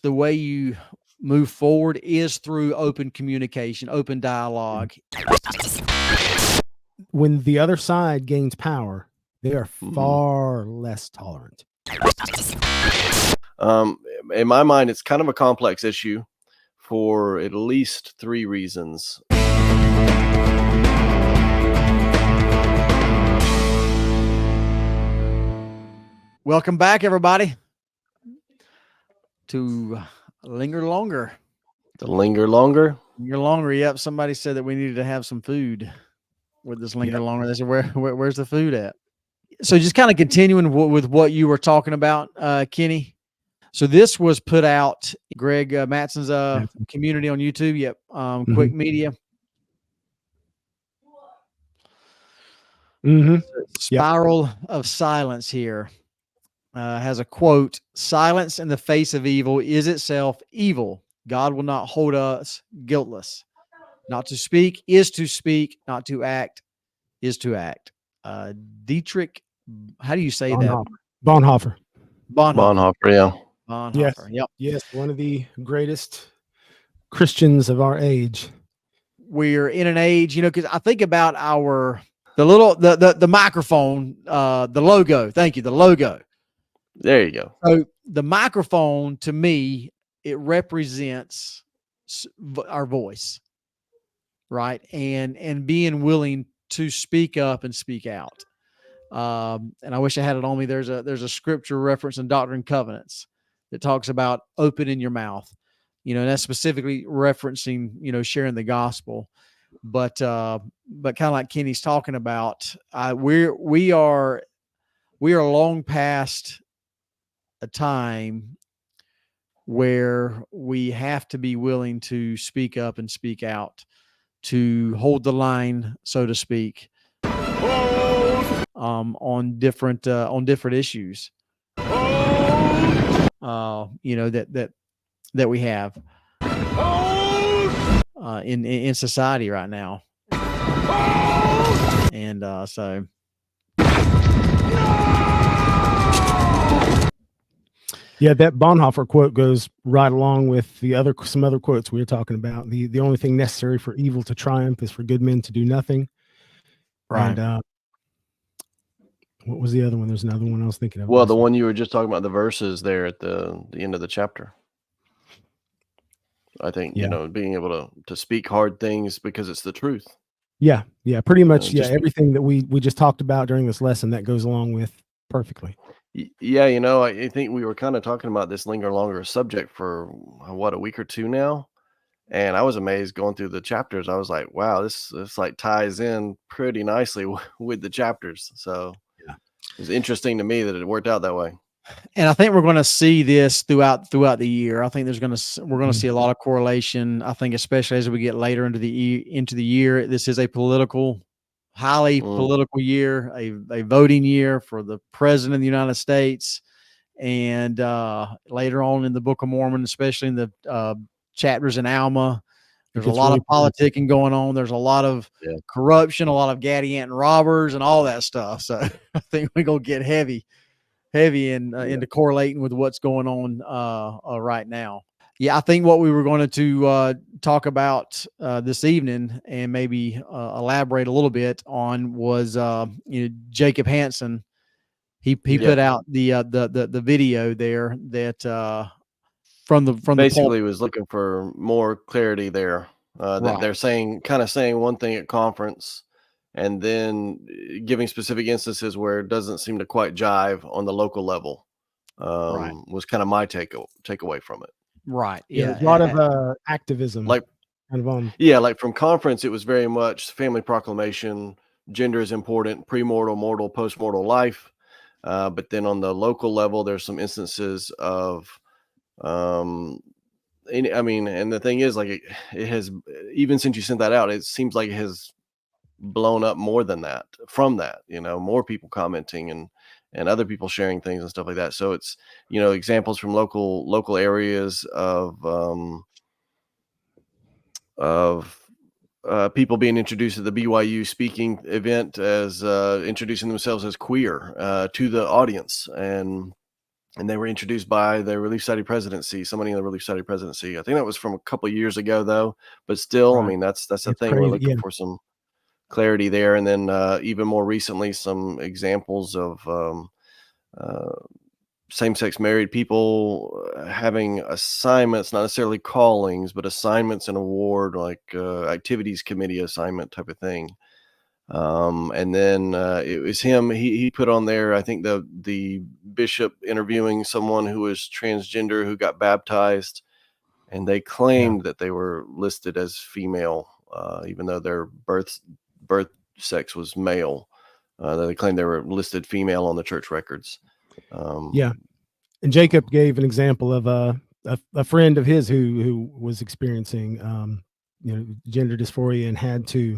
the way you move forward is through open communication, open dialogue. When the other side gains power, they are far less tolerant. In my mind, it's kind of a complex issue for at least 3 reasons. Welcome back, everybody, to Linger Longer. The Linger Longer? Linger Longer, yep. Somebody said that we needed to have some food with this Linger Longer. They said, where's the food at? So just kind of continuing with what you were talking about, Kenny. So this was put out, Greg Matsen's community on YouTube. Yep. Quick Media. Spiral of Silence here has a quote: "Silence in the face of evil is itself evil. God will not hold us guiltless. Not to speak is to speak. Not to act is to act." Dietrich, how do you say that? Bonhoeffer. Bonhoeffer, yeah. Bonhoeffer, yep. Yes, one of the greatest Christians of our age. We're in an age, because I think about the microphone, the logo. Thank you, the logo. There you go. So the microphone, to me, it represents our voice, right? And being willing to speak up and speak out. And I wish I had it on me. There's a scripture reference in Doctrine and Covenants that talks about opening your mouth, and that's specifically referencing, sharing the gospel. But kind of like Kenny's talking about, we are long past a time where we have to be willing to speak up and speak out, to hold the line, so to speak, on different issues, that we have in society right now, and so. Yeah, that Bonhoeffer quote goes right along with some other quotes we were talking about. The only thing necessary for evil to triumph is for good men to do nothing. Right. And what was the other one? There's another one I was thinking of. Well, the one you were just talking about, the verses there at the end of the chapter. I think, being able to speak hard things because it's the truth. Yeah, pretty much. Everything that we just talked about during this lesson, that goes along with perfectly. Yeah, I think we were kind of talking about this Linger Longer subject for a week or two now, and I was amazed going through the chapters. I was like, wow, this like ties in pretty nicely with the chapters. So it was interesting to me that it worked out that way. And I think we're going to see this throughout the year. I think we're going to see a lot of correlation. I think especially as we get later into the year, this is a highly political year, a voting year for the president of the United States. And later on in the Book of Mormon, especially in the chapters in Alma, there's a lot of politicking going on. There's a lot of corruption, a lot of Gadianton robbers and all that stuff. So I think we're going to get heavy into correlating with what's going on right now. Yeah, I think what we were going to talk about this evening and maybe elaborate a little bit on was Jacob Hansen. He put out the video there that from basically was looking for more clarity there. That they're saying one thing at conference, and then giving specific instances where it doesn't seem to quite jive on the local level. Was kind of my takeaway from it. Right. Yeah. A lot of activism. Like from conference, it was very much family proclamation, gender is important, premortal, mortal, postmortal life. But then on the local level, there's some instances of, and the thing is, like, it has, even since you sent that out, it seems like it has blown up more than that, from that, more people commenting and other people sharing things and stuff like that. So it's, examples from local areas of people being introduced at the BYU speaking event as introducing themselves as queer to the audience, and and they were introduced by the Relief Society presidency, somebody in the Relief Society presidency. I think that was from a couple of years ago, though. But still, Right. I mean, that's the It's thing. We're crazy. looking Yeah. for some clarity there, and then even more recently, some examples of same-sex married people having assignments, not necessarily callings, but assignments and award, like activities committee assignment type of thing. And then it was him. He put on there, I think, the bishop interviewing someone who was transgender who got baptized, and they claimed that they were listed as female, even though their birth sex was male. They claimed they were listed female on the church records. Yeah. And Jacob gave an example of a friend of his who was experiencing gender dysphoria and had to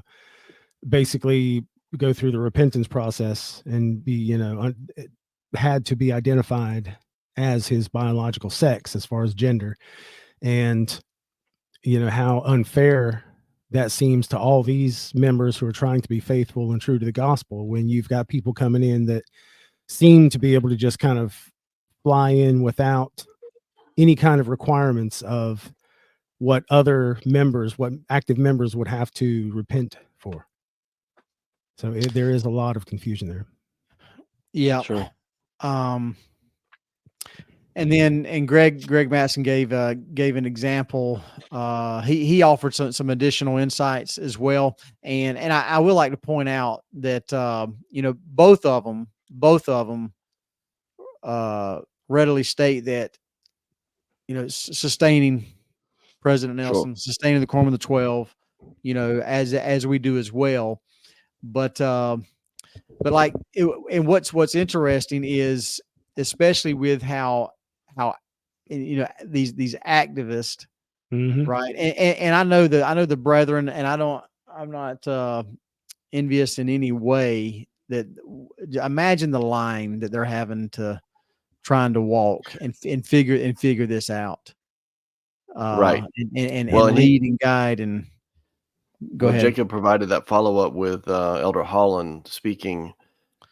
basically go through the repentance process and be had to be identified as his biological sex as far as gender, and how unfair that seems to all these members who are trying to be faithful and true to the gospel, when you've got people coming in that seem to be able to just kind of fly in without any kind of requirements of what active members would have to repent for. So there is a lot of confusion there. Yeah. Sure. And Greg Matsen gave an example. He offered some additional insights as well. And I would like to point out that both of them readily state that sustaining President Nelson, sustaining the Quorum of the 12, as we do as well. But like, and what's interesting is, especially with how these activists, right? And I know the brethren, and I'm not envious in any way. That imagine the line that they're having to trying to walk and figure this out, Right. and Well, and lead and guide and go ahead. Jacob provided that follow-up with Elder Holland speaking,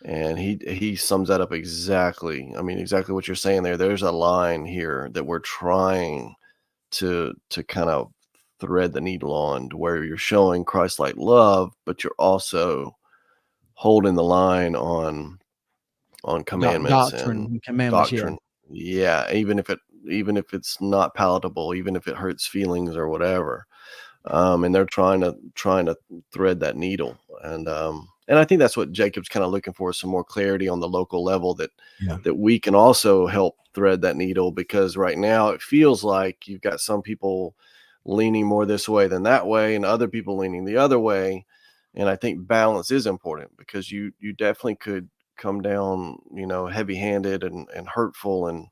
and he sums that up exactly. I mean, exactly what you're saying there. There's a line here that we're trying to kind of thread the needle on, to where you're showing Christ-like love, but you're also holding the line on commandments and commandments. doctrine. Yeah, even if it's not palatable, even if it hurts feelings or whatever. And they're trying to thread that needle, and I think that's what Jacob's kind of looking for, some more clarity on the local level, that we can also help thread that needle, because right now it feels like you've got some people leaning more this way than that way, and other people leaning the other way. And I think balance is important, because you definitely could come down, heavy-handed and hurtful, and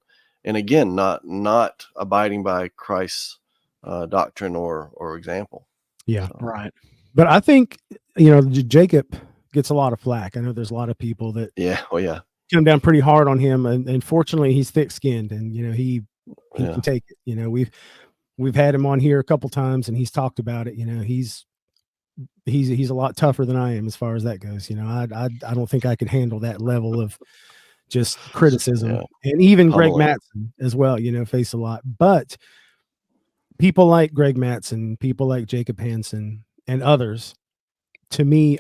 again, not abiding by Christ's doctrine or example. Yeah. So. Right. But I think, Jacob gets a lot of flack. I know there's a lot of people that come down pretty hard on him, and fortunately he's thick-skinned, and he can take it. We've had him on here a couple times, and he's talked about it. He's a lot tougher than I am as far as that goes. I don't think I could handle that level of just criticism. And even Greg Matsen as well, face a lot. But people like Greg Matsen, people like Jacob Hansen, and others, to me,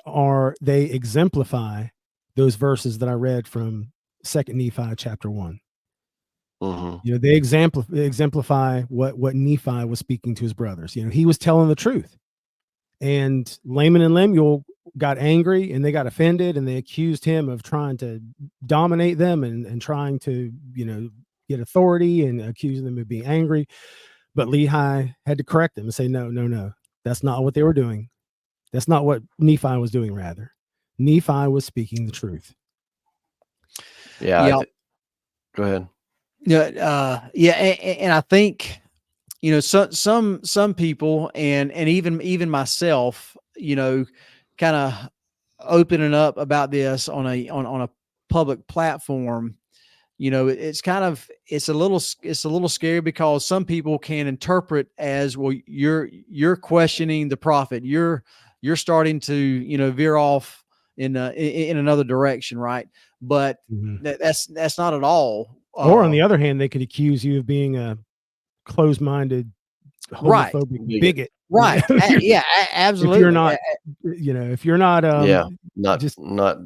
they exemplify those verses that I read from 2 Nephi chapter 1. They exemplify what Nephi was speaking to his brothers. He was telling the truth. And Laman and Lemuel got angry, and they got offended, and they accused him of trying to dominate them and trying to, get authority, and accusing them of being angry. But Lehi had to correct them and say, no, that's not what they were doing. That's not what Nephi was doing, rather. Nephi was speaking the truth. Yeah. Go ahead. Yeah. And I think, some people, and even myself, kind of opening up about this on a public platform, it's a little scary, because some people can interpret as, well, you're questioning the prophet. You're starting to, veer off in another direction. Right. But that's not at all Or on the other hand, they could accuse you of being a closed-minded, homophobic bigot. Right. Yeah, absolutely. If you're not, if you're not, not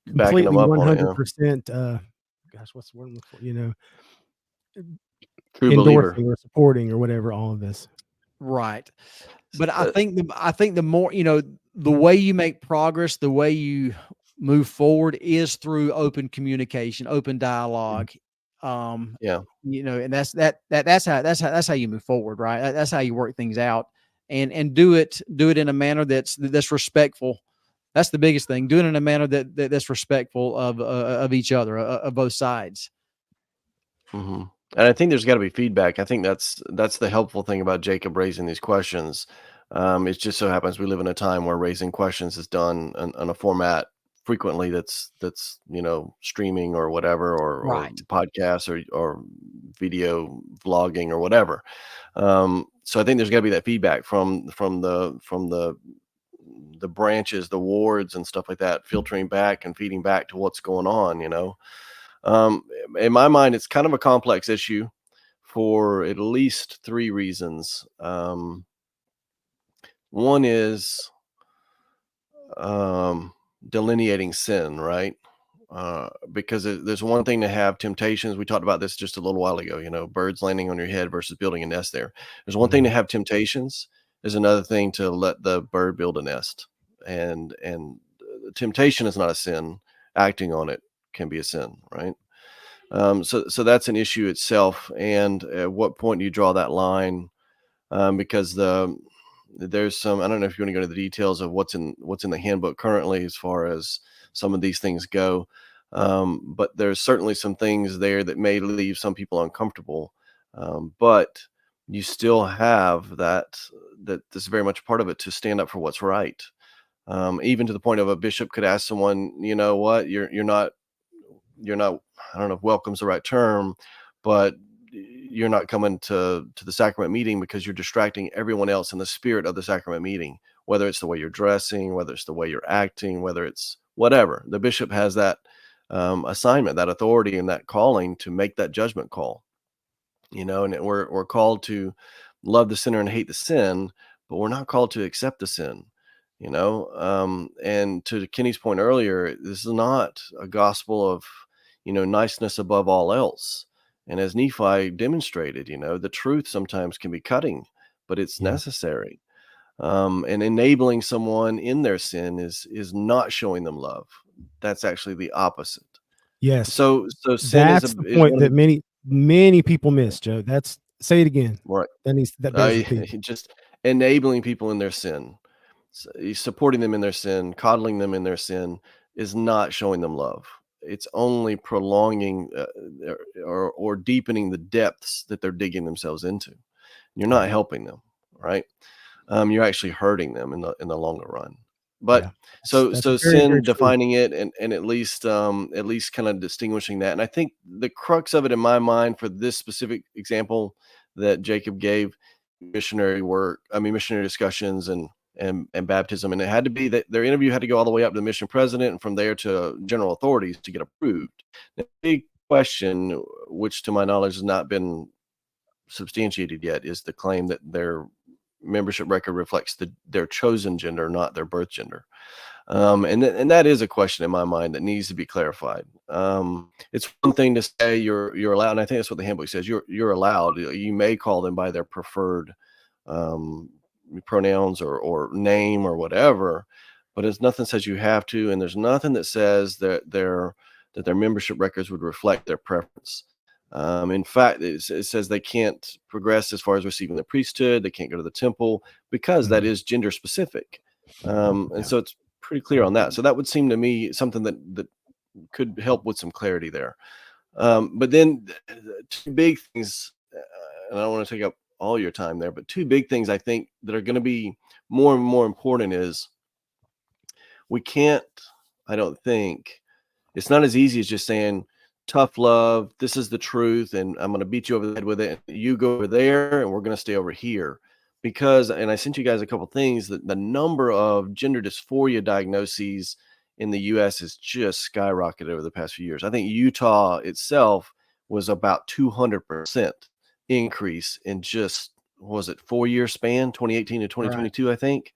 backing them completely up 100%, gosh, what's the word I'm looking for? True endorsing believer or supporting or whatever, all of this. Right. But I think the more, the way you make progress, the way you move forward is through open communication, open dialogue. And that's how you move forward, right? That's how you work things out, and do it in a manner that's respectful. That's the biggest thing. Do it in a manner that's respectful of each other, of both sides. Mm-hmm. And I think there's got to be feedback. I think that's the helpful thing about Jacob raising these questions. It just so happens we live in a time where raising questions is done on a format frequently that's streaming or whatever, or podcasts or video vlogging or whatever. So I think there's got to be that feedback from the branches, the wards and stuff like that, filtering back and feeding back to what's going on. In my mind, it's kind of a complex issue for at least 3 reasons. One is delineating sin, right? Because there's one thing to have temptations. We talked about this just a little while ago, birds landing on your head versus building a nest there. There's one thing to have temptations. There's another thing to let the bird build a nest. And temptation is not a sin. Acting on it can be a sin, right? So that's an issue itself. And at what point do you draw that line? Because there's some, I don't know if you want to go to the details of what's in the handbook currently as far as some of these things go. But there's certainly some things there that may leave some people uncomfortable. But you still have that this is very much part of it, to stand up for what's right. Even to the point of a bishop could ask someone, what, you're not, I don't know if welcome's the right term, but you're not coming to the sacrament meeting because you're distracting everyone else in the spirit of the sacrament meeting, whether it's the way you're dressing, whether it's the way you're acting, whether it's whatever. The bishop has that assignment, that authority, and that calling to make that judgment call. And we're called to love the sinner and hate the sin, but we're not called to accept the sin. And to Kenny's point earlier, this is not a gospel of niceness above all else. And as Nephi demonstrated, the truth sometimes can be cutting, but it's necessary. And enabling someone in their sin is not showing them love. That's actually the opposite. Yes. So sin that's the point that many people miss, Joe. Say it again. Right. That just enabling people in their sin, supporting them in their sin, coddling them in their sin is not showing them love. It's only prolonging or deepening the depths that they're digging themselves into. You're not helping them, right? You're actually hurting them in the longer run. But so sin, very defining it and at least kind of distinguishing that. And I think the crux of it in my mind for this specific example that Jacob gave, missionary discussions and baptism, and it had to be that their interview had to go all the way up to the mission president and from there to general authorities to get approved. The big question, which to my knowledge has not been substantiated yet, is the claim that their membership record reflects their chosen gender, not their birth gender. And that is a question in my mind that needs to be clarified. It's one thing to say you're allowed, and I think that's what the handbook says. You're allowed. You may call them by their preferred pronouns or name or whatever, but there's nothing says you have to, and there's nothing that says that their membership records would reflect their preference. In fact, it says they can't progress as far as receiving the priesthood. They can't go to the temple because that is gender specific. And so it's pretty clear on that. So that would seem to me something that could help with some clarity there. But then 2 big things, and I don't want to take up all your time there, but 2 big things I think that are going to be more and more important is we can't, I don't think, it's not as easy as just saying, tough love, this is the truth, and I'm going to beat you over the head with it. And you go over there, and we're going to stay over here. Because, and I sent you guys a couple things, that the number of gender dysphoria diagnoses in the U.S. has just skyrocketed over the past few years. I think Utah itself was about 200% increase in just, was it 4-year span, 2018 to 2022, I think.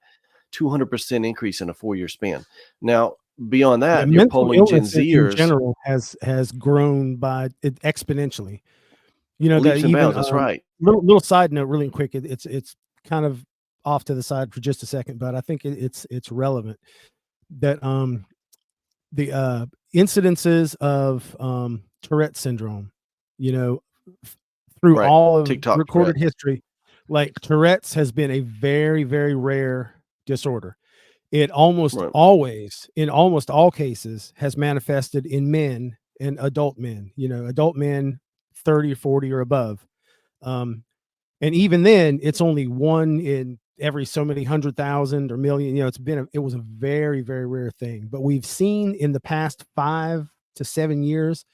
200% increase in a 4-year span. Now, beyond that, you're mental polling Gen illness in Zers. general has grown by it exponentially. You know, that Leaps and even bounds, that's right. little side note, really quick. It's kind of off to the side for just a second, but I think it's relevant that the incidences of Tourette syndrome, you know, through Right. all of TikTok recorded Tourette. history, like Tourette's has been a very, very rare disorder. It almost always, in almost all cases, has manifested in men and adult men, you know, adult men 30 or 40 or above. And even then, it's only one in every so many 100,000 or million. You know, it was a very, very rare thing. But we've seen in the past 5 to 7 years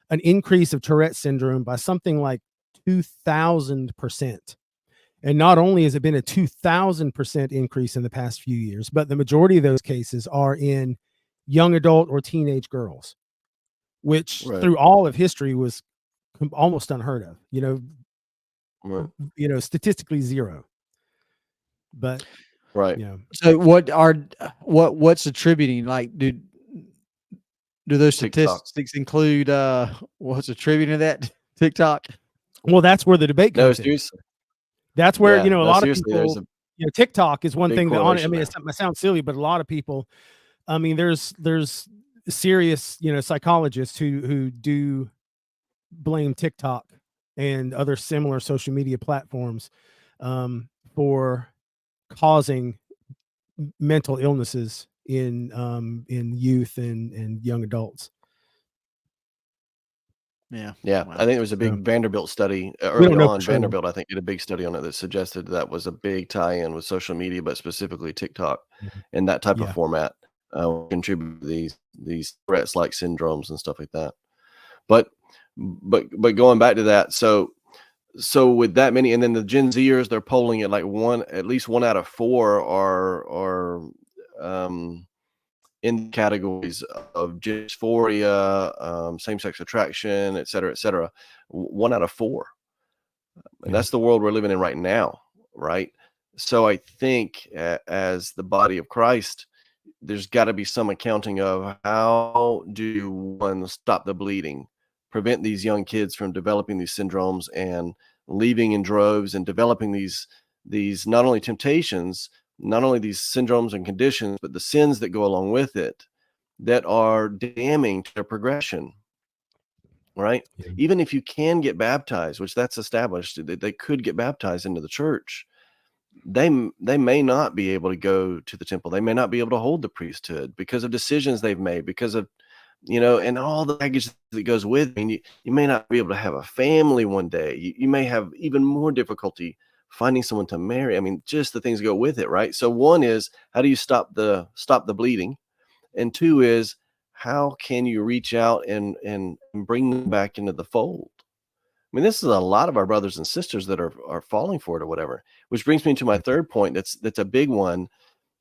an increase of Tourette syndrome by something like 2,000%. And not only has it been a 2,000% increase in the past few years, but the majority of those cases are in young adult or teenage girls, which through all of history was almost unheard of. You know, statistically zero. But so what's attributing, like, do those statistics include what's attributing to that TikTok? Well, that's where the debate comes in. Seriously. That's where, you know, a lot of people, you know, TikTok is one thing that I mean, it sounds silly, but a lot of people, I mean, there's serious, you know, psychologists who do blame TikTok and other similar social media platforms for causing mental illnesses in youth and young adults. Yeah. Wow. I think there was a big Vanderbilt study early on. Vanderbilt, I think, did a big study on it that suggested that was a big tie-in with social media, but specifically TikTok and that type of format contribute to these threats like syndromes and stuff like that. But going back to that, so with that many, and then the Gen Zers, they're polling it like at least 1 out of 4 are in categories of dysphoria, same-sex attraction, et cetera, 1 out of 4. And that's the world we're living in right now, right? So I think as the body of Christ, there's got to be some accounting of how do one stop the bleeding, prevent these young kids from developing these syndromes and leaving in droves and developing these not only temptations, not only these syndromes and conditions, but the sins that go along with it that are damning to their progression, right? Even if you can get baptized, which that's established, that they could get baptized into the church, they may not be able to go to the temple. They may not be able to hold the priesthood because of decisions they've made, because of, you know, and all the baggage that goes with it. I mean, you may not be able to have a family one day. You may have even more difficulty finding someone to marry. I mean, just the things that go with it, right? So one is, how do you stop the bleeding? And 2 is, how can you reach out and bring them back into the fold? I mean, this is a lot of our brothers and sisters that are falling for it or whatever, which brings me to my third point. That's a big one.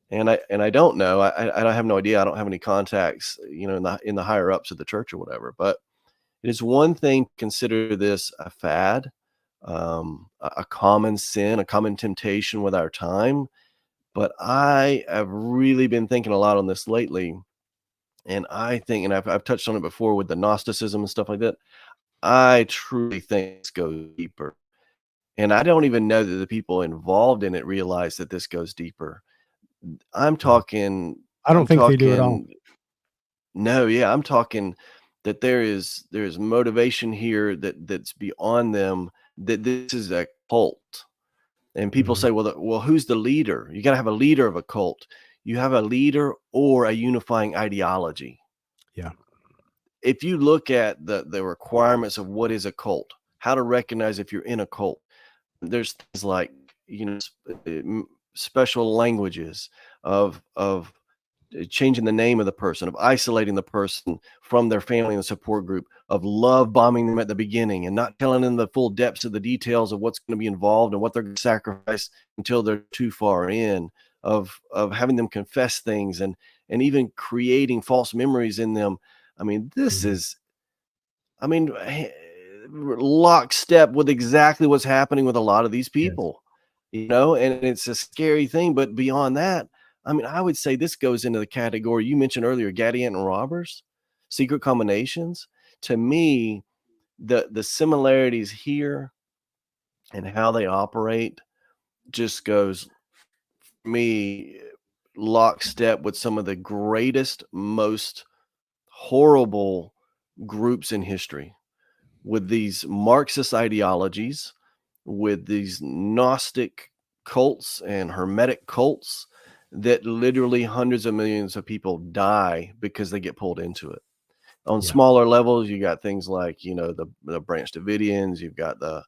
And I don't know, I have no idea. I don't have any contacts, you know, in the higher ups of the church or whatever, but it is one thing to consider this a fad, a common sin, a common temptation with our time. But I have really been thinking a lot on this lately. And I think, and I've touched on it before with the Gnosticism and stuff like that. I truly think this goes deeper. And I don't even know that the people involved in it realize that this goes deeper. I'm talking. I don't think they do at all. No, yeah, I'm talking that there is motivation here that's beyond them, that this is a cult. And people say, well, who's the leader? You got to have a leader of a cult. You have a leader or a unifying ideology. Yeah. If you look at the requirements of what is a cult, how to recognize if you're in a cult, there's things like, you know, special languages of changing the name of the person, of isolating the person from their family and support group, of love bombing them at the beginning and not telling them the full depths of the details of what's going to be involved and what they're going to sacrifice until they're too far in, of having them confess things and even creating false memories in them. I mean, this is, I mean, lockstep with exactly what's happening with a lot of these people, you know, and it's a scary thing. But beyond that, I mean, I would say this goes into the category you mentioned earlier, Gadianton robbers, secret combinations. To me, the similarities here and how they operate just goes, for me, lockstep with some of the greatest, most horrible groups in history, with these Marxist ideologies, with these Gnostic cults and Hermetic cults that literally hundreds of millions of people die because they get pulled into it. On smaller levels, you got things like, you know, the Branch Davidians, you've got the,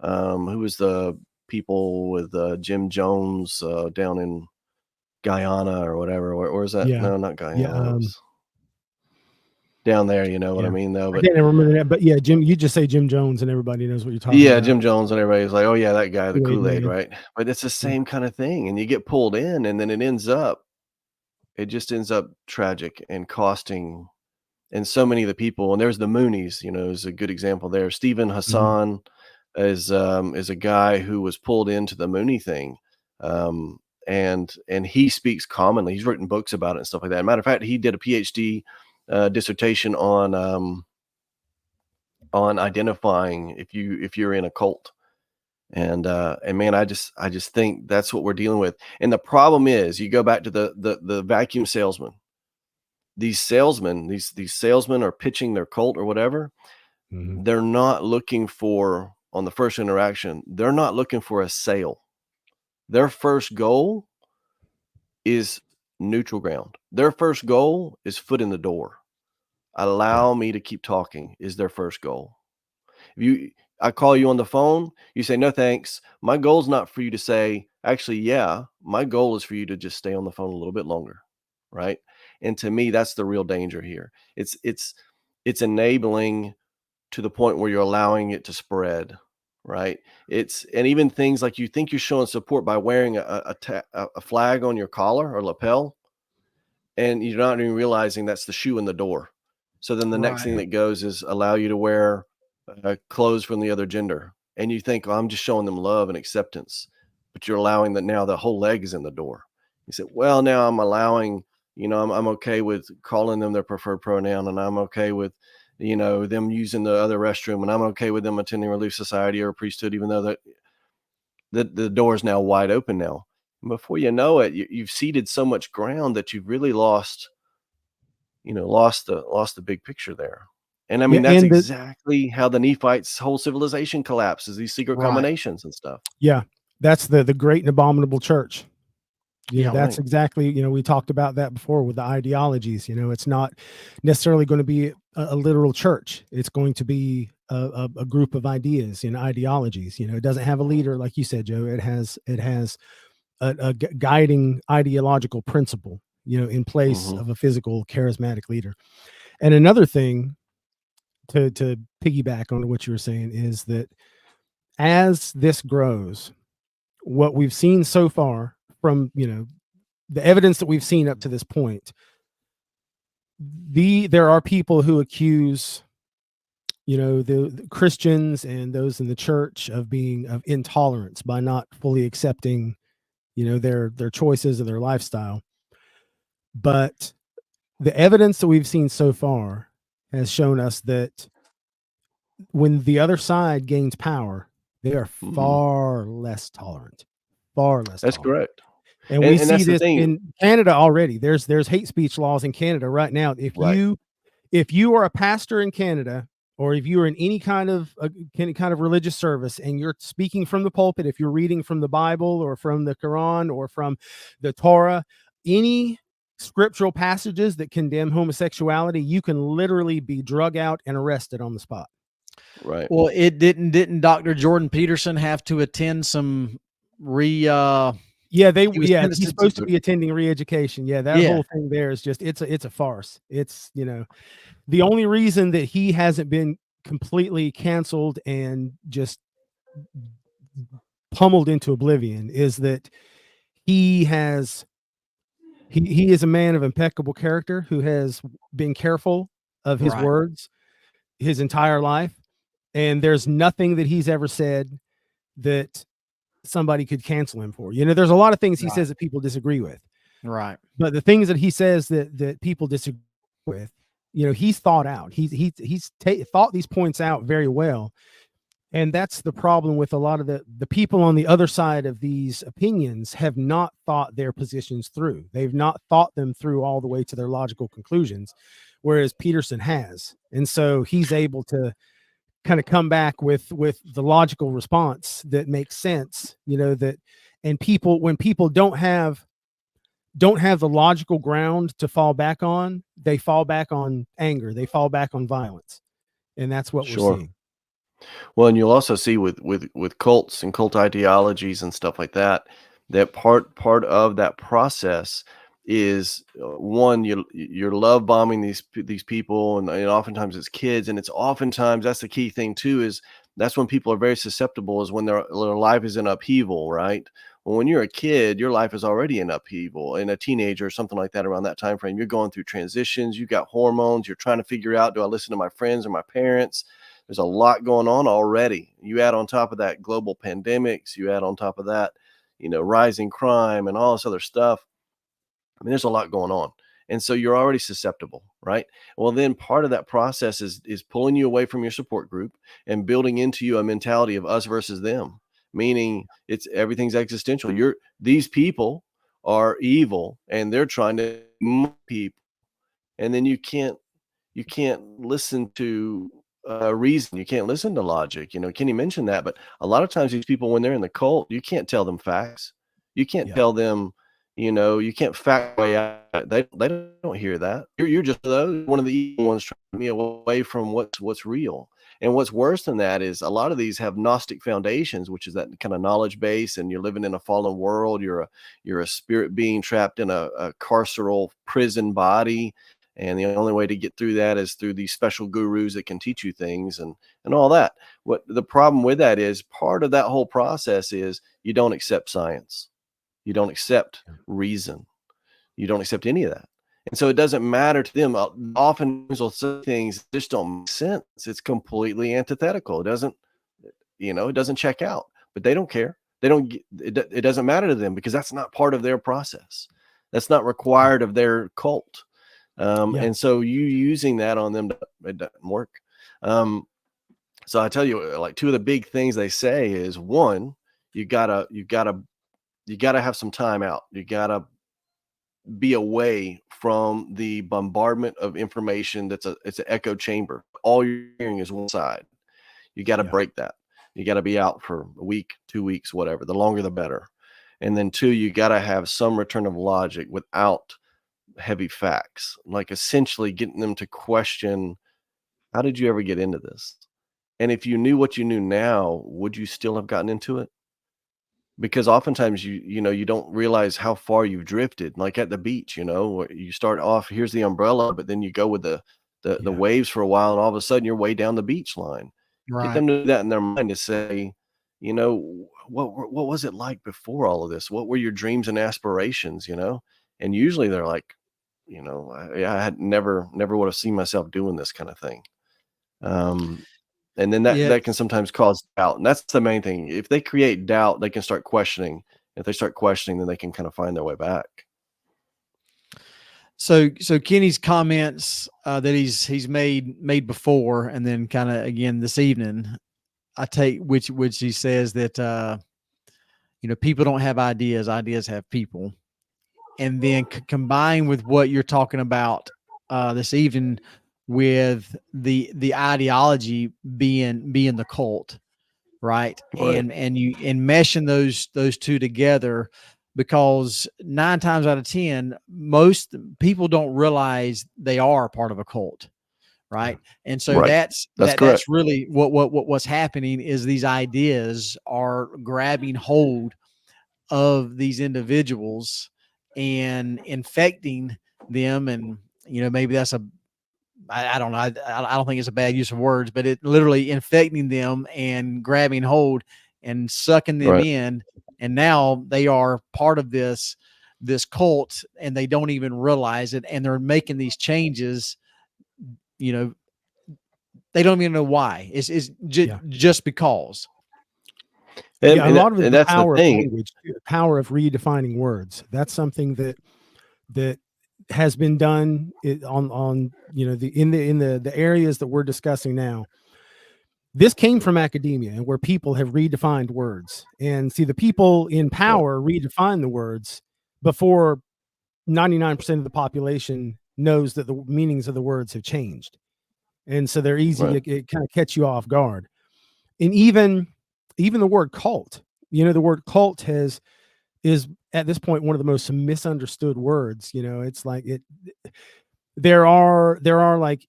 who was the people with Jim Jones down in Guyana or whatever, or is that? No, not Guyana. Down there, you know what I mean, though. But I can't remember that. But yeah, Jim, you just say Jim Jones, and everybody knows what you're talking about. Yeah, Jim Jones, and everybody's like, "Oh yeah, that guy, the Kool-Aid, right?" But it's the same kind of thing, and you get pulled in, and then it just ends up tragic and costing, and so many of the people. And there's the Moonies, you know, is a good example there. Stephen Hassan is a guy who was pulled into the Moonie thing, and he speaks commonly. He's written books about it and stuff like that. Matter of fact, he did a PhD dissertation on identifying if you're in a cult, and man, I just think that's what we're dealing with. And the problem is, you go back to the vacuum salesman. These salesmen are pitching their cult or whatever. They're not looking for, on the first interaction, they're not looking for a sale. Their first goal is neutral ground. Their first goal is foot in the door. Allow me to keep talking is their first goal. If I call you on the phone, you say, "No, thanks. My goal is not for you to say, actually, yeah, my goal is for you to just stay on the phone a little bit longer." Right. And to me, that's the real danger here. It's enabling to the point where you're allowing it to spread. Right. And even things like, you think you're showing support by wearing a flag on your collar or lapel, and you're not even realizing that's the shoe in the door. So then the next thing that goes is allow you to wear clothes from the other gender. And you think, "Oh, I'm just showing them love and acceptance," but you're allowing that now the whole leg is in the door. You said, "Well, now I'm allowing, you know, I'm okay with calling them their preferred pronoun, and I'm okay with, you know, them using the other restroom, and I'm okay with them attending Relief Society or priesthood," even though the door is now wide open now. And before you know it, you've ceded so much ground that you've really lost the big picture there. And I mean, that's exactly how the Nephites' whole civilization collapses, these secret combinations and stuff. Yeah, that's the great and abominable church. That's exactly, we talked about that before with the ideologies. It's not necessarily going to be a literal church. It's going to be a group of ideas and ideologies. It doesn't have a leader, like you said, Joe. It has a guiding ideological principle, in place of a physical charismatic leader. And another thing to piggyback on what you were saying is that as this grows, what we've seen so far from, the evidence that we've seen up to this point, there are people who accuse, the Christians and those in the church of intolerance by not fully accepting, their choices and their lifestyle. But the evidence that we've seen so far has shown us that when the other side gains power, they are far less tolerant. That's correct. And we see this in Canada already. There's hate speech laws in Canada right now. If you are a pastor in Canada, or if you are in any kind of religious service and you're speaking from the pulpit, if you're reading from the Bible or from the Quran or from the Torah, any scriptural passages that condemn homosexuality, you can literally be drug out and arrested on the spot. Right. Well, it didn't Dr. Jordan Peterson have to attend some he's supposed to be attending re-education. That whole thing there is just it's a farce. It's the only reason that he hasn't been completely canceled and just pummeled into oblivion is that he is a man of impeccable character who has been careful of his words his entire life. and there's nothing that he's ever said that somebody could cancel him for. There's a lot of things he says that people disagree with. Right. But the things that he says that people disagree with, he's thought out. He's thought these points out very well. And that's the problem with a lot of the people on the other side of these opinions have not thought their positions through. They've not thought them through all the way to their logical conclusions, whereas Peterson has. And so he's able to kind of come back with the logical response that makes sense, and when people don't have the logical ground to fall back on, they fall back on anger, they fall back on violence. And that's what we're seeing. Well, and you'll also see with cults and cult ideologies and stuff like that, that part of that process is one, you're love bombing these people, and oftentimes it's kids, and it's oftentimes, that's the key thing too, is that's when people are very susceptible, is when their life is in upheaval, right? Well, when you're a kid, your life is already in upheaval, and a teenager or something like that, around that time frame, you're going through transitions, you got hormones, you're trying to figure out, do I listen to my friends or my parents? There's a lot going on already. You add on top of that global pandemics, you add on top of that, rising crime and all this other stuff. I mean, there's a lot going on. And so you're already susceptible, right? Well, then part of that process is pulling you away from your support group and building into you a mentality of us versus them, meaning everything's existential. These people are evil and they're trying to people. And then you can't listen to reason. You can't listen to logic. Kenny mentioned that, but a lot of times these people, when they're in the cult, you can't tell them facts. You can't tell them, you can't fact way out. They don't hear that. You're just one of the evil ones trying to get me away from what's real. And what's worse than that is a lot of these have Gnostic foundations, which is that kind of knowledge base, and you're living in a fallen world. You're a spirit being trapped in a carceral prison body. And the only way to get through that is through these special gurus that can teach you things and all that. What the problem with that is, part of that whole process is you don't accept science. You don't accept reason. You don't accept any of that. And so it doesn't matter to them. Often things just don't make sense. It's completely antithetical. It doesn't check out, but they don't care. It doesn't matter to them, because that's not part of their process. That's not required of their cult. And so you using that on them, it doesn't work. So I tell you, like, two of the big things they say is, one, you gotta have some time out. You gotta be away from the bombardment of information. It's an echo chamber. All you're hearing is one side. You got to break that. You got to be out for a week, 2 weeks, whatever. The longer, the better. And then two, you got to have some return of logic without heavy facts, like essentially getting them to question, how did you ever get into this? And if you knew what you knew now, would you still have gotten into it? Because oftentimes you don't realize how far you've drifted. Like at the beach, you start off, here's the umbrella, but then you go with the waves for a while, and all of a sudden you're way down the beach line. Right. Get them to do that in their mind, to say, what was it like before all of this? What were your dreams and aspirations? And usually they're like, I had never would have seen myself doing this kind of thing. And then that can sometimes cause doubt. And that's the main thing. If they create doubt, they can start questioning. If they start questioning, then they can kind of find their way back. So Kenny's comments that he's made before, and then kind of again this evening, I take which he says that people don't have ideas have people. And then combined with what you're talking about this evening, with the ideology being the cult, right? And meshing those two together, because 9 times out of 10, most people don't realize they are part of a cult, right? And so that's really what's happening, is these ideas are grabbing hold of these individuals and infecting them. And maybe that's I don't know. I don't think it's a bad use of words, but it literally infecting them and grabbing hold and sucking them in. And now they are part of this cult, and they don't even realize it. And they're making these changes, they don't even know why. It's just because. A lot of it, the power of language, the power of redefining words. That's something that has been done on in the areas that we're discussing now. This came from academia, and where people have redefined words. And see, the people in power redefine the words before 99% of the population knows that the meanings of the words have changed. And so they're easy to kind of catch you off guard. And even the word cult, the word cult is at this point one of the most misunderstood words. It's like there are like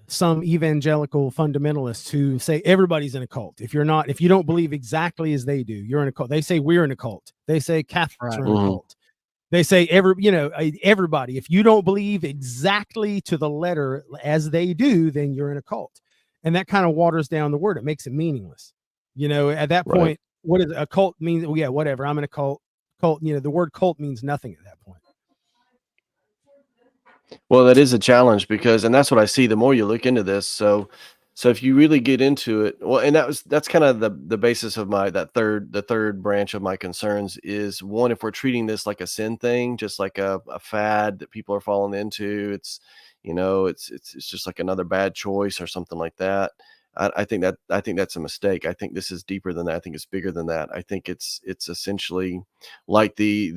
some evangelical fundamentalists who say everybody's in a cult. If you don't believe exactly as they do, you're in a cult. They say we're in a cult. They say Catholics are in a cult. They say everybody, if you don't believe exactly to the letter as they do, then you're in a cult. And that kind of waters down the word. It makes it meaningless. At that point, what is a cult means? Well, yeah, whatever. I'm in a cult. The word cult means nothing at that point. Well, that is a challenge and that's what I see the more you look into this. So if you really get into it, well, and that's kind of the basis of the third branch of my concerns is, one, if we're treating this like a sin thing, just like a fad that people are falling into, it's just like another bad choice or something like that. I think that's a mistake. I think this is deeper than that. I think it's bigger than that. I think it's essentially like the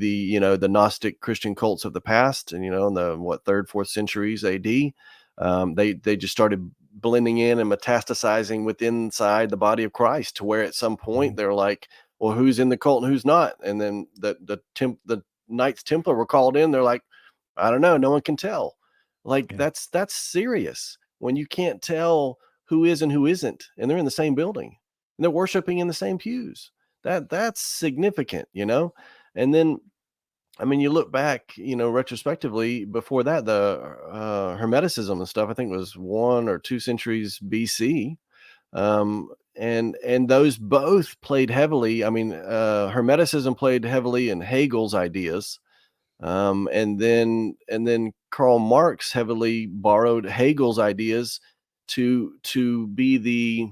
Gnostic Christian cults of the past, and in the 3rd, 4th centuries AD, they just started blending in and metastasizing inside the body of Christ, to where at some point they're like, well, who's in the cult and who's not? And then the Knights Templar were called in. They're like, I don't know, no one can tell. Like that's serious when you can't tell who is and who isn't, and they're in the same building and they're worshiping in the same pews. That's significant, And then, I mean, you look back, retrospectively, before that, the Hermeticism and stuff, I think was 1 or 2 centuries BC. And those both played heavily. I mean, Hermeticism played heavily in Hegel's ideas. And then Karl Marx heavily borrowed Hegel's ideas to be the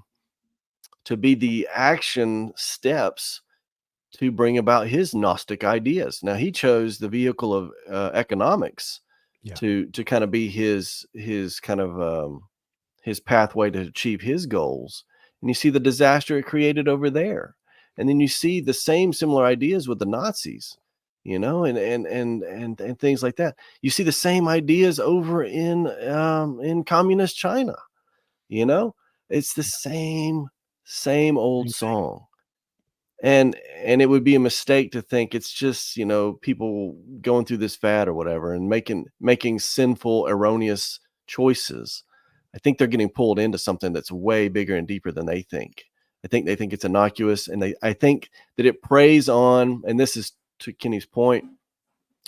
action steps to bring about his Gnostic ideas. Now, he chose the vehicle of economics to kind of be his kind of his pathway to achieve his goals. And you see the disaster it created over there. And then you see the same similar ideas with the Nazis, and things like that. You see the same ideas over in communist China. It's the same old song. And it would be a mistake to think it's just, people going through this fad or whatever and making sinful, erroneous choices. I think they're getting pulled into something that's way bigger and deeper than they think. I think they think it's innocuous, and I think that it preys on, and this is to Kenny's point,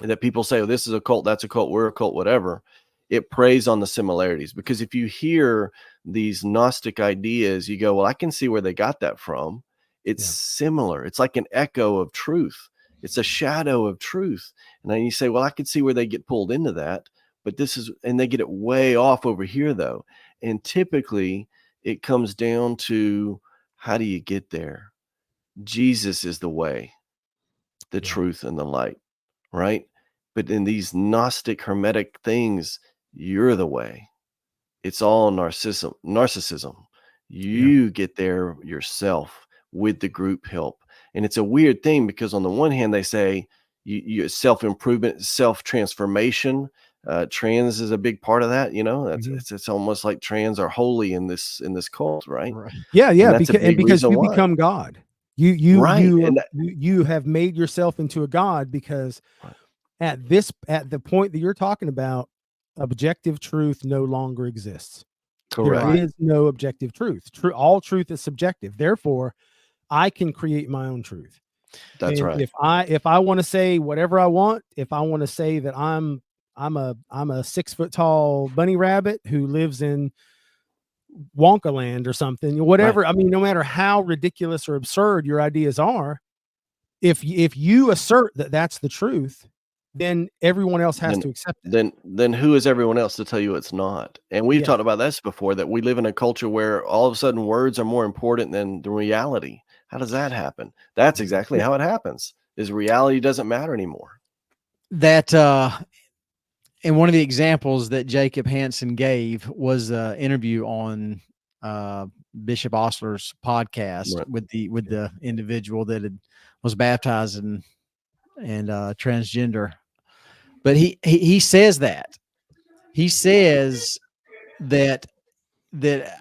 that people say, oh, this is a cult, that's a cult, we're a cult, whatever. It preys on the similarities, because if you hear these Gnostic ideas, you go, well, I can see where they got that from. It's similar. It's like an echo of truth. It's a shadow of truth. And then you say, well, I can see where they get pulled into that, but and they get it way off over here though. And typically it comes down to, how do you get there? Jesus is the way, the truth, and the light, right? But in these Gnostic Hermetic things, you're the way. It's all narcissism. You get there yourself with the group help. And it's a weird thing, because on the one hand, they say you self-improvement, self-transformation. Trans is a big part of that. It's almost like trans are holy in this cult, right? Yeah. Because you become God. You have made yourself into a God, because at the point that you're talking about, objective truth no longer exists. Correct. There is no objective truth. All truth is subjective. Therefore, I can create my own truth. That's right. If I want to say whatever I want, if I want to say that I'm a 6 foot tall bunny rabbit who lives in Wonka land or something, whatever. Right. I mean, no matter how ridiculous or absurd your ideas are, if you assert that that's the truth, then everyone else has to accept it. Then who is everyone else to tell you it's not? And we've talked about this before, that we live in a culture where all of a sudden words are more important than the reality. How does that happen? That's exactly how it happens, is reality doesn't matter anymore. That, and one of the examples that Jacob Hansen gave was an interview on Bishop Ostler's podcast with the individual that was baptized and transgender. But he says that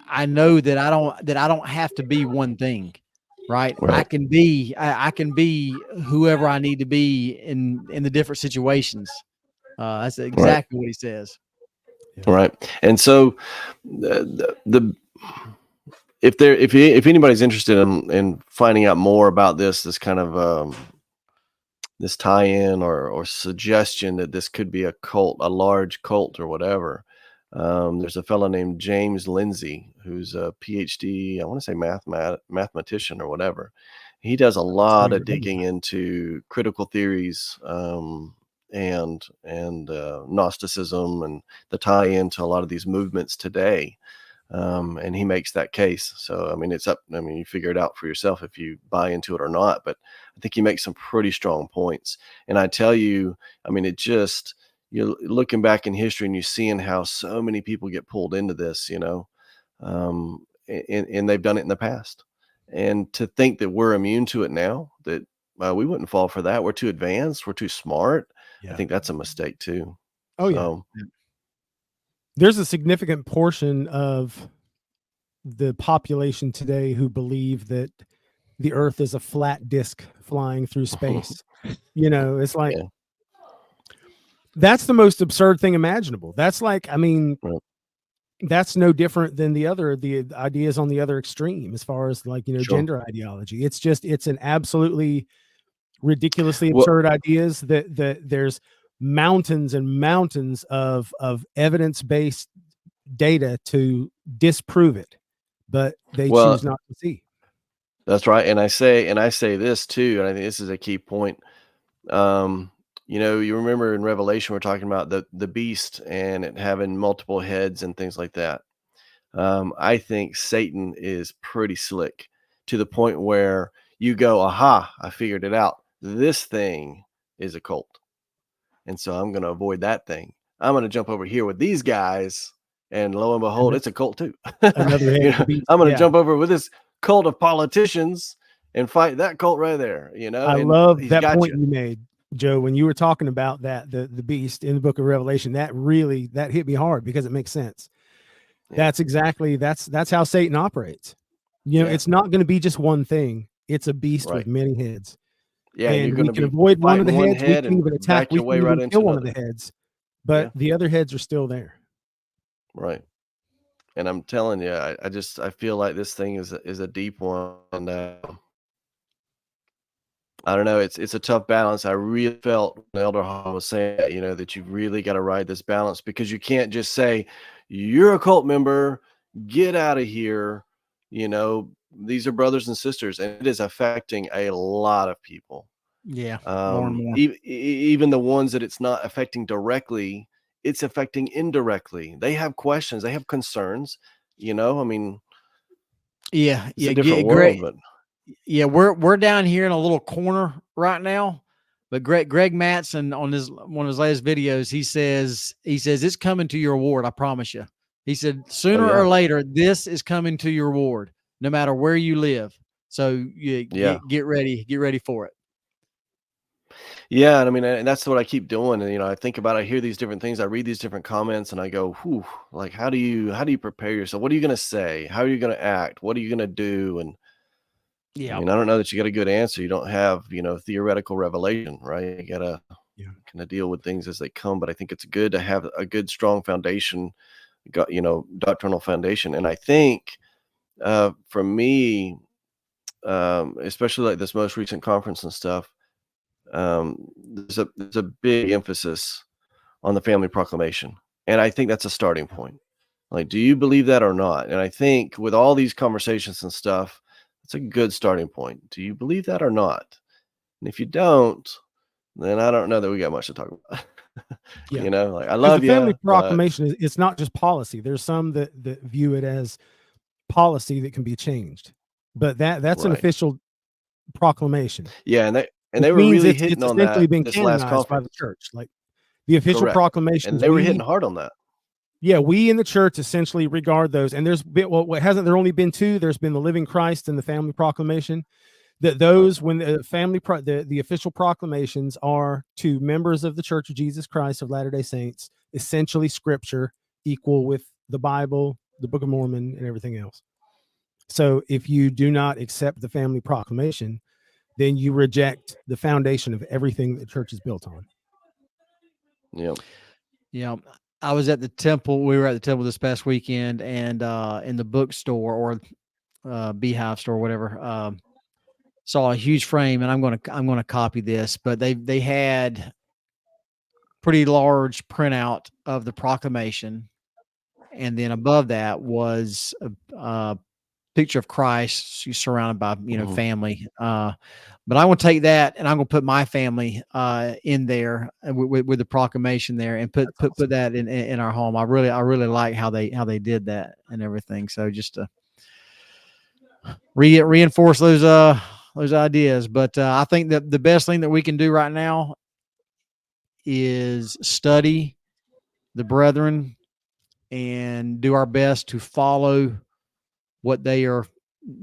I know that I don't have to be one thing, right? I can be whoever I need to be in the different situations. That's exactly what he says. Right. And so if anybody's interested in finding out more about this kind of this tie-in or suggestion that this could be a cult, a large cult or whatever, there's a fellow named James Lindsay, who's a PhD, I want to say mathematician or whatever. He does a lot of digging into critical theories and Gnosticism and the tie-in to a lot of these movements today. And he makes that case. So, I mean, you figure it out for yourself if you buy into it or not, but I think he makes some pretty strong points. And I tell you, I mean, you're looking back in history and you're seeing how so many people get pulled into this, and they've done it in the past. And to think that we're immune to it now, that we wouldn't fall for that. We're too advanced. We're too smart. I think that's a mistake too. Oh, yeah. There's a significant portion of the population today who believe that the earth is a flat disc flying through space. It's like, that's the most absurd thing imaginable. That's like, I mean, that's no different than the ideas on the other extreme, as far as like, gender ideology. It's an absolutely ridiculously absurd ideas that there's mountains and mountains of evidence-based data to disprove it, but they choose not to see. That's right. And I say this too, and I think this is a key point. You remember in Revelation, we're talking about the beast and it having multiple heads and things like that. I think Satan is pretty slick, to the point where you go, aha, I figured it out. This thing is a cult. And so I'm going to avoid that thing. I'm going to jump over here with these guys, and lo and behold, it's a cult too. Another I'm going to jump over with this cult of politicians and fight that cult right there. I love that point you made, Joe, when you were talking about that, the beast in the book of Revelation. That hit me hard, because it makes sense. That's exactly that's how Satan operates. It's not going to be just one thing. It's a beast with many heads. Yeah, and we can avoid one of the heads. We can even attack. We can even kill one of the heads, but the other heads are still there. Right. And I'm telling you, I feel like this thing is a deep one. And I don't know. It's a tough balance. I really felt when Elder Hall was saying that, that you really got to ride this balance, because you can't just say you're a cult member, get out of here. These are brothers and sisters, and it is affecting a lot of people. Yeah. More and more. Even the ones that it's not affecting directly, it's affecting indirectly. They have questions, they have concerns, I mean, it's a different world, but yeah, we're down here in a little corner right now, but Greg Matsen, on one of his latest videos, he says it's coming to your ward. I promise you. He said, sooner or later, this is coming to your ward, no matter where you live. So get ready for it. Yeah. And I mean, and that's what I keep doing. And, I think about, I hear these different things, I read these different comments, and I go, whew, like, how do you prepare yourself? What are you going to say? How are you going to act? What are you going to do? And I mean, I don't know that you got a good answer. You don't have, theoretical revelation, right? You got to kind of deal with things as they come. But I think it's good to have a good, strong foundation, doctrinal foundation. And I think for me, especially like this most recent conference and stuff, there's a big emphasis on the family proclamation. And I think that's a starting point. Like, do you believe that or not? And I think with all these conversations and stuff, it's a good starting point. Do you believe that or not? And if you don't, then I don't know that we got much to talk about. Yeah. You know, like, I Because love the you. family proclamation it's not just policy. There's some that view it as policy that can be changed, but that's an Right. official proclamation. Yeah, and Which they were means really it's hitting on essentially that been this last canonized by the conference. church. Like the official Correct. proclamations, And they were hitting hard on that. Yeah, we in the church essentially regard those. And there's been, well, what hasn't there only been two? There's been the Living Christ and the Family Proclamation. That those, when the the official proclamations are to members of the Church of Jesus Christ of Latter-day Saints, essentially Scripture, equal with the Bible, the Book of Mormon, and everything else. So if you do not accept the Family Proclamation, then you reject the foundation of everything that the church is built on. Yeah. Yeah. I was at the temple. We were at the temple this past weekend, and in the bookstore or Beehive store, whatever, saw a huge frame, and I'm gonna copy this, but they had pretty large printout of the proclamation, and then above that was a picture of Christ surrounded by family. But I'm gonna take that and I'm gonna put my family in there with the proclamation there, and put that in our home. I really like how they did that and everything. So just to reinforce those ideas. But I think that the best thing that we can do right now is study the brethren and do our best to follow what they are,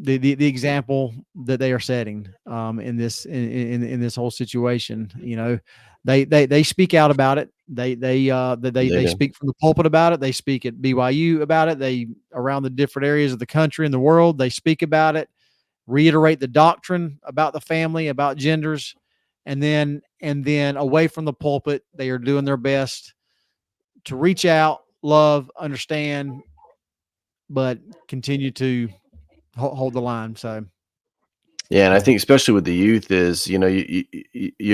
the example that they are setting in this whole situation. They speak out about it. They speak from the pulpit about it. They speak at BYU about it. They around the different areas of the country and the world. They speak about it, reiterate the doctrine about the family, about genders, and then away from the pulpit, they are doing their best to reach out, love, understand, but continue to hold the line. So, yeah, and I think especially with the youth is, you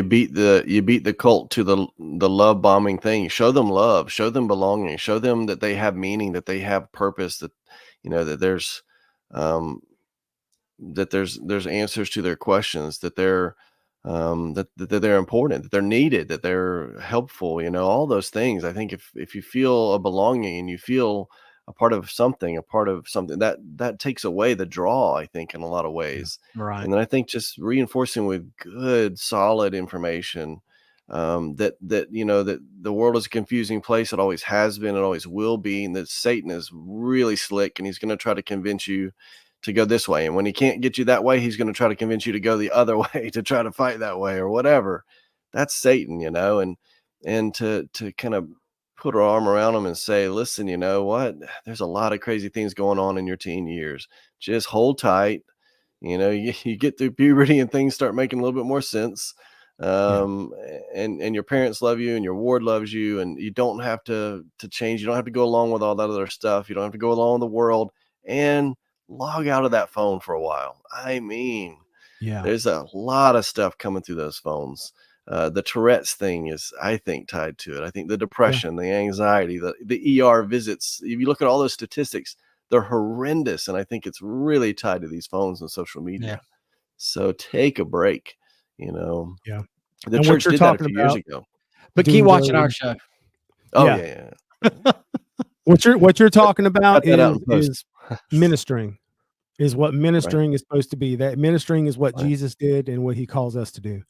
beat the cult to the love bombing thing. Show them love, show them belonging, show them that they have meaning, that they have purpose, that that there's there's answers to their questions, that they're that they're important, that they're needed, that they're helpful, all those things. I think if you feel a belonging and you feel a part of something, that takes away the draw, I think, in a lot of ways. right. And then I think just reinforcing with good, solid information, that the world is a confusing place. It always has been, it always will be, and that Satan is really slick, and he's going to try to convince you to go this way. And when he can't get you that way, he's going to try to convince you to go the other way, to try to fight that way or whatever. That's Satan, and to kind of put our arm around him and say, listen, you know what? There's a lot of crazy things going on in your teen years. Just hold tight. You get through puberty and things start making a little bit more sense. And your parents love you and your ward loves you, and you don't have to change. You don't have to go along with all that other stuff. You don't have to go along with the world, and log out of that phone for a while. I mean, there's a lot of stuff coming through those phones. The Tourette's thing is, I think, tied to it. I think the depression, the anxiety, the ER visits, if you look at all those statistics, they're horrendous. And I think it's really tied to these phones and social media. Yeah. So take a break, Yeah. The and church did that a few years ago. But keep watching our show. Oh, yeah. What you're talking about is ministering. Is what ministering is supposed to be. That ministering is what Jesus did and what he calls us to do.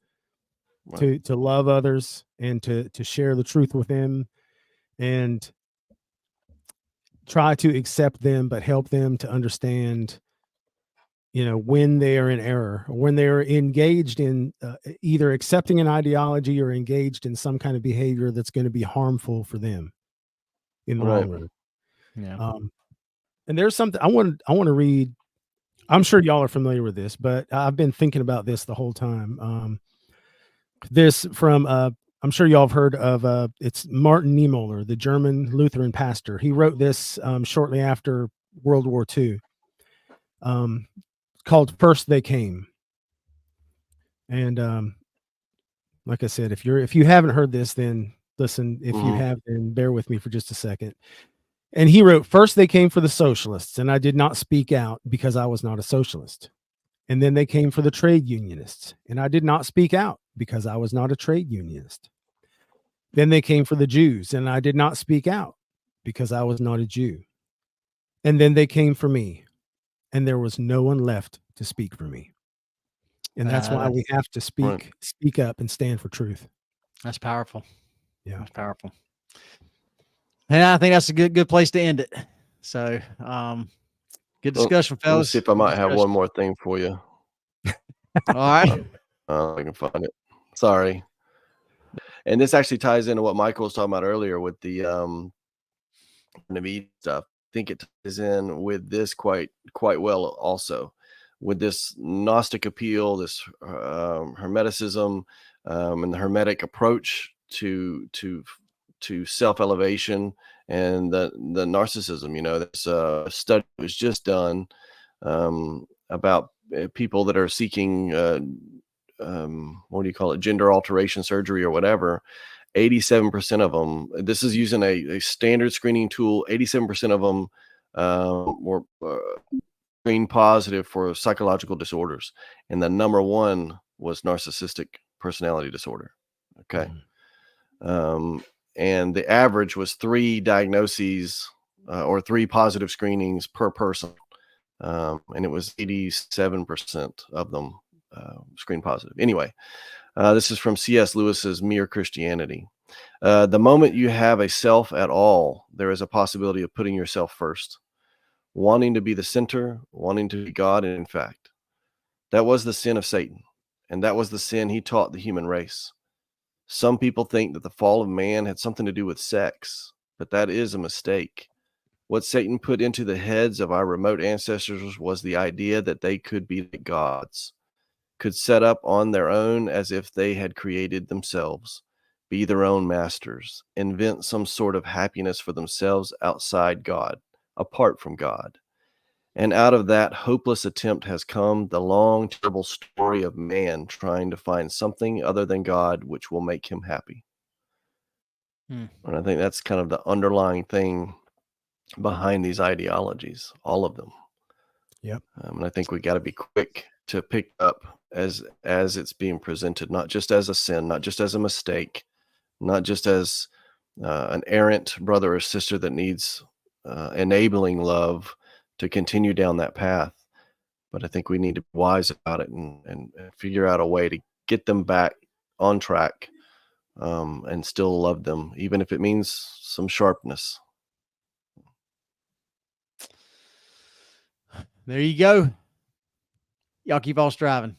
To love others and to share the truth with them and try to accept them, but help them to understand, when they are in error, or when they're engaged in either accepting an ideology or engaged in some kind of behavior that's going to be harmful for them in the long run. Yeah. And there's something I want to read. I'm sure y'all are familiar with this, but I've been thinking about this the whole time. This from, I'm sure y'all have heard of, it's Martin Niemöller, the German Lutheran pastor. He wrote this shortly after World War II, called First They Came. And like I said, if you haven't heard this, then listen. If you have, then bear with me for just a second. And he wrote, "First they came for the socialists, and I did not speak out because I was not a socialist. And then they came for the trade unionists, and I did not speak out because I was not a trade unionist. Then they came for the Jews, and I did not speak out because I was not a Jew. And then they came for me, and there was no one left to speak for me. And that's why we have to speak up and stand for truth. That's powerful. Yeah. That's powerful. And I think that's a good place to end it. So, good discussion, fellas. Let's see if I might have one more thing for you. All right. I can find it. Sorry. And this actually ties into what Michael was talking about earlier with the stuff. I think it ties in with this quite well also, with this Gnostic appeal, this Hermeticism, and the Hermetic approach to self-elevation, and the narcissism. You know, this study was just done about people that are seeking what do you call it, gender alteration surgery or whatever. 87% of them, this is using a standard screening tool, 87% of them were screen positive for psychological disorders, and the number one was narcissistic personality disorder. Okay. And the average was 3 diagnoses or 3 positive screenings per person, and it was 87% of them screen positive. Anyway, this is from C.S. Lewis's Mere Christianity. The moment you have a self at all, there is a possibility of putting yourself first, wanting to be the center, wanting to be God. And in fact, that was the sin of Satan, and that was the sin he taught the human race. Some people think that the fall of man had something to do with sex, but that is a mistake. What Satan put into the heads of our remote ancestors was the idea that they could be the gods, could set up on their own as if they had created themselves, be their own masters, invent some sort of happiness for themselves outside God, apart from God. And out of that hopeless attempt has come the long, terrible story of man trying to find something other than God which will make him happy. And I think that's kind of the underlying thing behind these ideologies, all of them. Yep. And I think we got to be quick to pick up as it's being presented, not just as a sin, not just as a mistake, not just as an errant brother or sister that needs enabling love to continue down that path. But I think we need to be wise about it and figure out a way to get them back on track, and still love them, even if it means some sharpness. There you go. Y'all keep on striving.